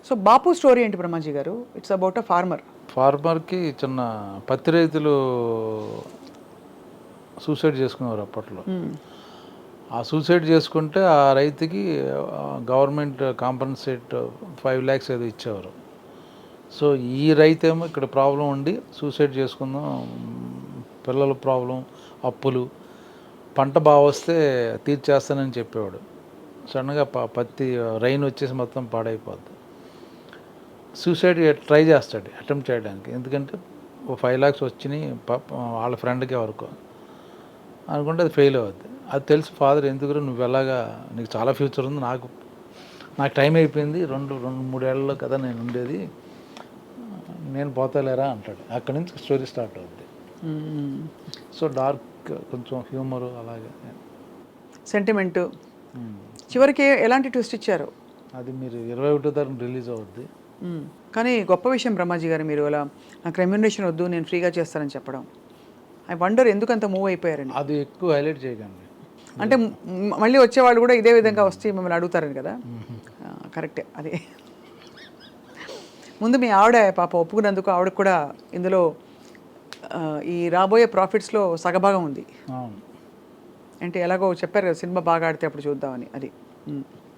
So బాపు story ఏంటి బ్రహ్మాజీ గారు? It's about a ఫార్మర్కి చిన్న పత్తి రైతులు సూసైడ్ చేసుకునేవారు అప్పట్లో. ఆ సూసైడ్ చేసుకుంటే ఆ రైతుకి గవర్నమెంట్ కాంపన్సేట్ 5 lakhs ఏదో ఇచ్చేవారు. సో ఈ రైతేమో ఇక్కడ ప్రాబ్లం ఉండి సూసైడ్ చేసుకుందాం, పిల్లల ప్రాబ్లం, అప్పులు, పంట బాగా వస్తే తీర్చేస్తానని చెప్పేవాడు. సడన్గా పత్తి రైన్ వచ్చేసి మొత్తం పాడైపోద్ది. సూసైడ్ ట్రై చేస్తాడు అటెంప్ట్ చేయడానికి. ఎందుకంటే ఓ 5 lakhs వచ్చినాయి వాళ్ళ ఫ్రెండ్కి ఎవరికో అనుకుంటే అది ఫెయిల్ అవుద్ది. అది తెలుసు ఫాదర్, ఎందుకు నువ్వు ఎలాగా, నీకు చాలా ఫ్యూచర్ ఉంది, నాకు టైం అయిపోయింది, 2-3 ఏళ్ళలో కదా నేను ఉండేది, నేను పోతాలేరా అంటాడు. అక్కడి నుంచి స్టోరీ స్టార్ట్ అవుద్ది. సో డార్క్, కొంచెం హ్యూమరు, అలాగే సెంటిమెంట్. చివరికి ఎలాంటి ట్విస్ట్ ఇచ్చారు? అది మీరు 21వ తారీఖు రిలీజ్ అవుద్ది. కానీ గొప్ప విషయం బ్రహ్మాజీ గారు, మీరు అలా నాకు రెమ్యునరేషన్ వద్దు, నేను ఫ్రీగా చేస్తానని చెప్పడం. ఐ వండర్ ఎందుకు అంత మూవ్ అయిపోయారని. అది ఎక్కువ హైలైట్ చేయకండి. అంటే మళ్ళీ వచ్చేవాళ్ళు కూడా ఇదే విధంగా వస్తే మిమ్మల్ని అడుగుతారని కదా. కరెక్టే అది. ముందు మీ ఆవిడ పాప ఒప్పుకున్నందుకు ఆవిడకు కూడా ఇందులో ఈ రాబోయే ప్రాఫిట్స్లో సగభాగం ఉంది. అంటే ఎలాగో చెప్పారు కదా, సినిమా బాగా ఆడితే అప్పుడు చూద్దామని. అది